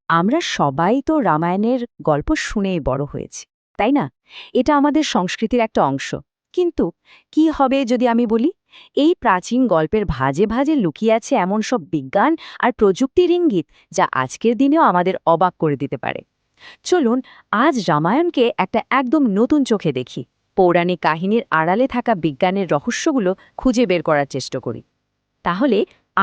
আমরা সবাই তো রামায়ণের গল্প শুনেই বড় হয়েছি, তাই না? এটা আমাদের সংস্কৃতির একটা অংশ। কিন্তু কি হবে যদি আমি বলি, এই প্রাচীন গল্পের ভাজে ভাজে লুকিয়ে আছে এমন সব বিজ্ঞান আর প্রযুক্তির ইঙ্গিত, যা আজকের দিনেও আমাদের অবাক করে দিতে পারে। চলুন আজ রামায়ণকে একটা একদম নতুন চোখে দেখি, পৌরাণিক কাহিনীর আড়ালে থাকা বিজ্ঞানের রহস্যগুলো খুঁজে বের করার চেষ্টা করি। তাহলে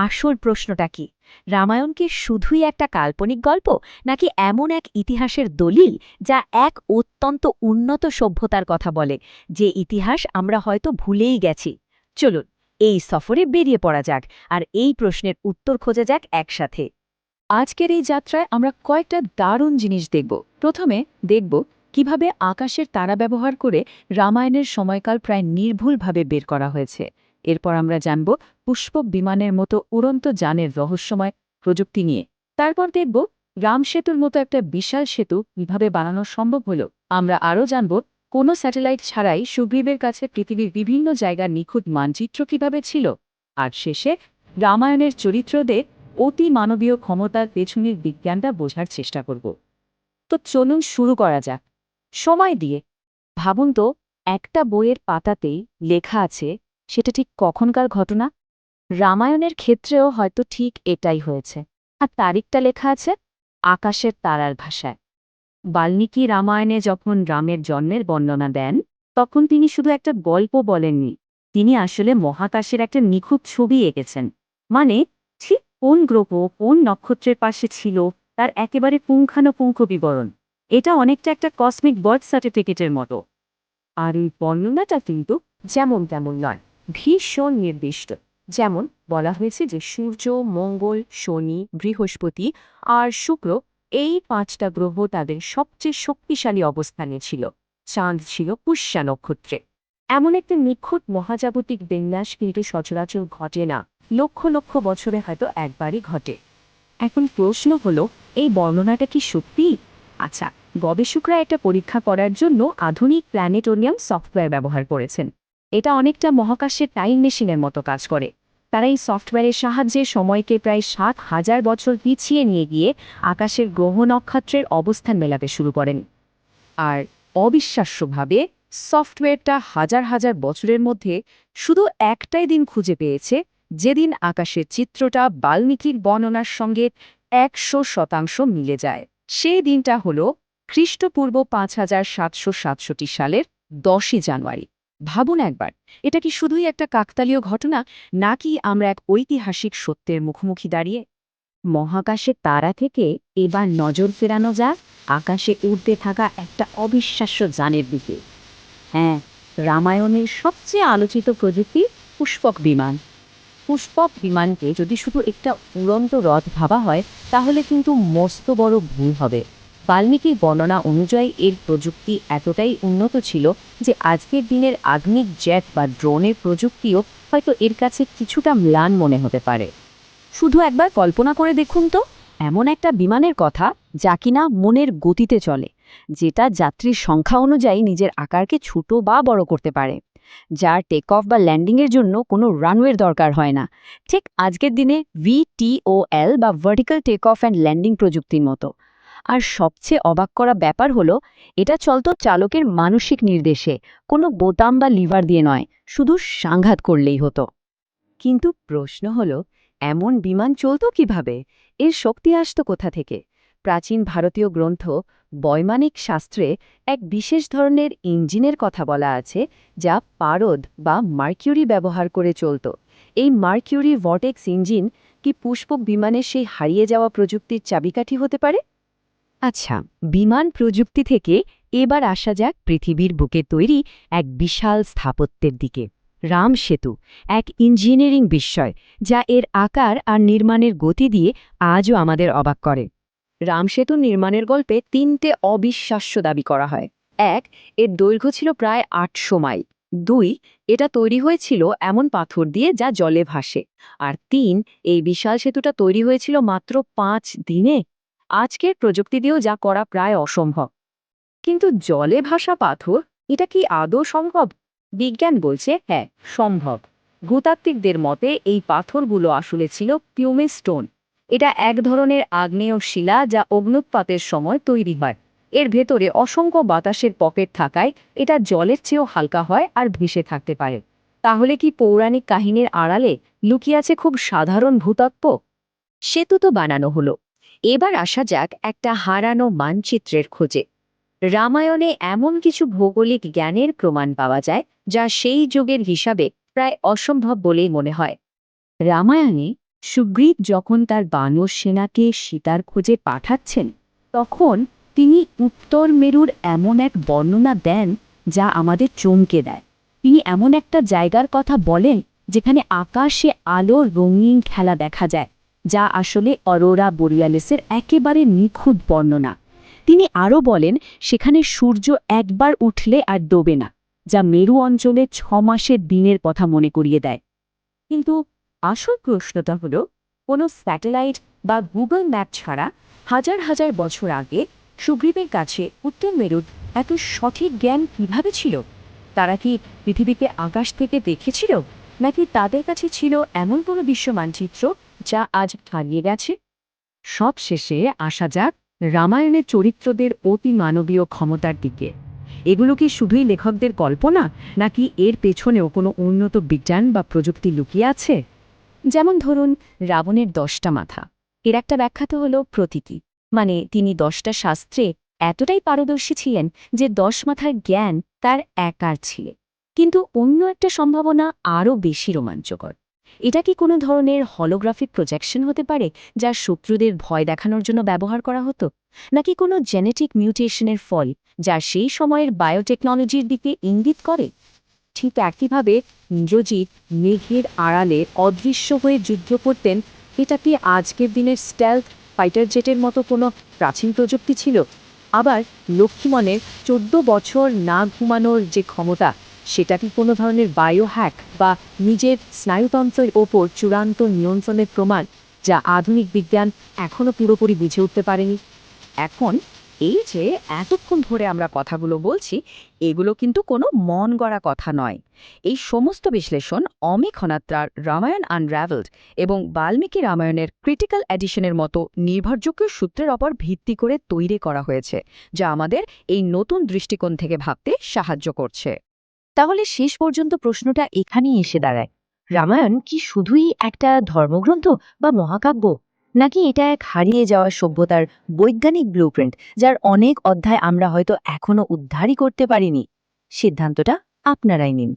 আসল প্রশ্নটা কি? রামায়ণ কি শুধুই একটা কাল্পনিক গল্প, নাকি এমন এক ইতিহাসের দলিল যা এক অত্যন্ত উন্নত সভ্যতার কথা বলে, যে ইতিহাস আমরা হয়তো ভুলেই গেছি? চলুন এই সফরে বেরিয়ে পড়া যাক, আর এই প্রশ্নের উত্তর খোঁজা যাক একসাথে। আজকের এই যাত্রায় আমরা কয়েকটা দারুণ জিনিস দেখব। প্রথমে দেখব কিভাবে আকাশের তারা ব্যবহার করে রামায়ণের সময়কাল প্রায় নির্ভুলভাবে বের করা হয়েছে। এরপর আমরা জানব পুষ্পক বিমানের মতো উড়ন্ত যানের রহস্যময় প্রযুক্তি নিয়ে। তারপর দেখব রাম সেতুর মতো একটা বিশাল সেতু কিভাবে বানানো সম্ভব হলো। আমরা আরও জানব কোনো স্যাটেলাইট ছাড়াই সুগ্রীবের কাছে পৃথিবীর বিভিন্ন জায়গার নিখুঁত মানচিত্র কিভাবে ছিল। আর শেষে রামায়ণের চরিত্রদের অতি মানবীয় ক্ষমতার পেছনের বিজ্ঞানটা বোঝার চেষ্টা করব। তো চলুন শুরু করা যাক সময় দিয়ে। ভাবুন তো, একটা বইয়ের পাতাতেই লেখা আছে সেটা ঠিক কখনকার ঘটনা। রামায়ণের ক্ষেত্রেও হয়তো ঠিক এটাই হয়েছে। আর তারিখটা লেখা আছে আকাশের তারার ভাষায়। বাল্মীকি রামায়ণে যখন রামের জন্মের বর্ণনা দেন, তখন তিনি শুধু একটা গল্প বলেননি, তিনি আসলে মহাকাশের একটা নিখুঁত ছবি এঁকেছেন। মানে ঠিক কোন গ্রহ কোন নক্ষত্রের পাশে ছিল তার একেবারে পুঙ্খানুপুঙ্খ বিবরণ। এটা অনেকটা একটা কসমিক বার্থ সার্টিফিকেটের মতো। আর এই বর্ণনাটা কিন্তু যেমন তেমন নয়, ভীষণ নির্দিষ্ট। যেমন বলা হয়েছে যে সূর্য, মঙ্গল, শনি, বৃহস্পতি আর শুক্র, এই পাঁচটা গ্রহ তাদের সবচেয়ে শক্তিশালী অবস্থানে ছিল। চাঁদ ছিল পুষ্যা নক্ষত্রে। এমন একটা নিখুঁত মহাজাগতিক বিন্যাস কিন্তু সচরাচর ঘটে না, লক্ষ লক্ষ বছরে হয়তো একবারই ঘটে। এখন প্রশ্ন হলো, এই বর্ণনাটা কি সত্যি? আচ্ছা, গবেষকরা এটা পরীক্ষা করার জন্য আধুনিক প্ল্যানেটোরিয়াম সফটওয়্যার ব্যবহার করেছেন। এটা অনেকটা মহাকাশের টাইম মেশিনের মতো কাজ করে। তারা এই সফটওয়্যারের সাহায্যে সময়কে প্রায় ৭,০০০ বছর পিছিয়ে নিয়ে গিয়ে আকাশের গ্রহ নক্ষত্রের অবস্থান মেলাতে শুরু করেন। আর অবিশ্বাস্যভাবে সফটওয়্যারটা হাজার হাজার বছরের মধ্যে শুধু একটাই দিন খুঁজে পেয়েছে, যেদিন আকাশের চিত্রটা বাল্মীকির বর্ণনার সঙ্গে ১০০% মিলে যায়। সেই দিনটা হল খ্রিস্টপূর্ব ৫,৭৬৭ সালের ১০ই জানুয়ারি। ভাবুন একবার, এটা কি শুধুই একটা কাকতালীয় ঘটনা, নাকি আমরা এক ঐতিহাসিক সত্যের মুখোমুখি দাঁড়িয়ে? মহাকাশের তারা থেকে এবার নজর ফেরানো যাক আকাশে উড়তে থাকা একটা অবিশ্বাস্য যানের দিকে। হ্যাঁ, রামায়ণের সবচেয়ে আলোচিত প্রযুক্তি পুষ্পক বিমান। পুষ্পক বিমানকে যদি শুধু একটা উড়ন্ত রথ ভাবা হয়, তাহলে কিন্তু মস্ত বড় ভুল হবে। বাল্মীকির বর্ণনা অনুযায়ী এর প্রযুক্তি এতটাই উন্নত ছিল যে আজকের দিনের আধুনিক জেট বা ড্রোনের প্রযুক্তিও হয়তো এর কাছে কিছুটা ম্লান মনে হতে পারে। শুধু একবার কল্পনা করে দেখুন তো, এমন একটা বিমানের কথা যা কিনা মনের গতিতে চলে, যেটা যাত্রীর সংখ্যা অনুযায়ী নিজের আকারকে ছোট বা বড় করতে পারে, যার টেক অফ বা ল্যান্ডিংয়ের জন্য কোনো রানওয়ের দরকার হয় না। ঠিক আজকের দিনে VTOL বা vertical take off and landing প্রযুক্তির মতো। আর সবচেয়ে অবাক করা ব্যাপার হলো, এটা চলতো চালকের মানসিক নির্দেশে, কোনো বোতাম বা লিভার দিয়ে নয়, শুধু সাঙ্ঘাত করলেই হতো। কিন্তু প্রশ্ন হলো, এমন বিমান চলত কিভাবে? এর শক্তি আসতো কোথা থেকে? প্রাচীন ভারতীয় গ্রন্থ বৈমানিক শাস্ত্রে এক বিশেষ ধরনের ইঞ্জিনের কথা বলা আছে, যা পারদ বা মার্কিউরি ব্যবহার করে চলত। এই মার্কিউরি ভর্টেক্স ইঞ্জিন কি পুষ্পক বিমানের সেই হারিয়ে যাওয়া প্রযুক্তির চাবিকাঠি হতে পারে? আচ্ছা, বিমান প্রযুক্তি থেকে এবার আসা যাক পৃথিবীর বুকে তৈরি এক বিশাল স্থাপত্যের দিকে। রাম সেতু, এক ইঞ্জিনিয়ারিং বিস্ময়, যা এর আকার আর নির্মাণের গতি দিয়ে আজও আমাদের অবাক করে। রাম সেতু নির্মাণের গল্পে ৩টে অবিশ্বাস্য দাবি করা হয়। ১. এর দৈর্ঘ্য ছিল প্রায় ৮০০ মাইল। ২. এটা তৈরি হয়েছিল এমন পাথর দিয়ে যা জলে ভাসে। আর ৩. এই বিশাল সেতুটা তৈরি হয়েছিল মাত্র ৫ দিনে। আজকের প্রযুক্তি দিয়েও যা করা প্রায় অসম্ভব। কিন্তু জলে ভাসা পাথর, এটা কি আদৌ সম্ভব? বিজ্ঞান বলছে হ্যাঁ, সম্ভব। ভূতাত্ত্বিকদের মতে এই পাথরগুলো আসলে ছিল পিউমিস স্টোন। এটা এক ধরনের আগ্নেয় শিলা যা অগ্নুৎপাতের সময় তৈরি হয়। এর ভেতরে অসংখ্য বাতাসের পকেট থাকায় এটা জলের চেয়েও হালকা হয় আর ভেসে থাকতে পারে। তাহলে কি পৌরাণিক কাহিনীর আড়ালে লুকিয়ে আছে খুব সাধারণ ভূতত্ত্ব? সেতু তো বানানো হলো, এবার আসা যাক একটা হারানো মানচিত্রের খোঁজে। রামায়ণে এমন কিছু ভৌগোলিক জ্ঞানের প্রমাণ পাওয়া যায় যা সেই যুগের হিসাবে প্রায় অসম্ভব বলেই মনে হয়। রামায়ণে সুগ্রীব যখন তার বানর সেনাকে সীতার খোঁজে পাঠাচ্ছেন, তখন তিনি উত্তর মেরুর এমন এক বর্ণনা দেন যা আমাদের চমকে দেয়। তিনি এমন একটা জায়গার কথা বলেন যেখানে আকাশে আলোর রঙিন খেলা দেখা যায়, যা আসলে অরোরা বোরিয়ালিসের একেবারে নিখুঁত বর্ণনা। তিনি আরও বলেন সেখানে সূর্য একবার উঠলে আর ডোবে না, যা মেরু অঞ্চলে 6 মাসের দিনের কথা মনে করিয়ে দেয়। কিন্তু আসল প্রশ্নটা হলো, কোনো স্যাটেলাইট বা গুগল ম্যাপ ছাড়া হাজার হাজার বছর আগে সুগ্রীবের কাছে উত্তর মেরুর এত সঠিক জ্ঞান কিভাবে ছিল? তারা কি পৃথিবীকে আকাশ থেকে দেখেছিল, নাকি তাদের কাছে ছিল এমন কোনো বিশ্ব মানচিত্র যা আজ হারিয়ে গেছে? সব শেষে আসা যাক রামায়ণের চরিত্রদের অতি মানবীয় ক্ষমতার দিকে। এগুলো কি শুধুই লেখকদের কল্পনা, নাকি এর পেছনেও কোনো উন্নত বিজ্ঞান বা প্রযুক্তি লুকিয়ে আছে? যেমন ধরুন, রাবণের 10টা মাথা। এর একটা ব্যাখ্যা তো হলো প্রতীকী, মানে তিনি 10টা শাস্ত্রে এতটাই পারদর্শী ছিলেন যে 10 মাথার জ্ঞান তার একার ছিল। কিন্তু অন্য একটা সম্ভাবনা আরও বেশি রোমাঞ্চকর। এটা কি কোনো ধরনের হলোগ্রাফিক প্রজেকশন হতে পারে, যা শত্রুদের ভয় দেখানোর জন্য ব্যবহার করা হতো? নাকি কোনো জেনেটিক মিউটেশনের ফল, যা সেই সময়ের বায়োটেকনোলজির দিকে ইঙ্গিত করে? ঠিক একইভাবে ইন্দ্রজিৎ মেঘের আড়ালে অদৃশ্য হয়ে যুদ্ধ করতেন, এটা কি আজকের দিনের স্টেলথ ফাইটার জেটের মতো কোনো প্রাচীন প্রযুক্তি ছিল? আবার লক্ষ্মণের 14 বছর না ঘুমানোর যে ক্ষমতা, সেটা কি কোনো ধরনের বায়ো হ্যাক বা নিজের স্নায়ুতন্ত্রের ওপর চূড়ান্ত নিয়ন্ত্রণের প্রমাণ, যা আধুনিক বিজ্ঞান এখনও পুরোপুরি বুঝে উঠতে পারেনি? এখন এই যে এতক্ষণ ধরে আমরা কথাগুলো বলছি, এগুলো কিন্তু কোনো মন গড়া কথা নয়। এই সমস্ত বিশ্লেষণ অমিক হনাত্রার রামায়ণ আনরাভেলড এবং বাল্মীকি রামায়ণের ক্রিটিক্যাল এডিশনের মতো নির্ভরযোগ্য সূত্রের ওপর ভিত্তি করে তৈরি করা হয়েছে, যা আমাদের এই নতুন দৃষ্টিকোণ থেকে ভাবতে সাহায্য করছে। তাহলে শেষ পর্যন্ত প্রশ্নটা এখানেই এসে দাঁড়ায়, রামায়ণ কি শুধুই একটা ধর্মগ্রন্থ বা মহাকাব্য, নাকি এটা এক হারিয়ে যাওয়া সভ্যতার বৈজ্ঞানিক ব্লুপ্রিন্ট, যার অনেক অধ্যায় আমরা হয়তো এখনো উদ্ধারই করতে পারিনি? সিদ্ধান্তটা আপনারাই নিন।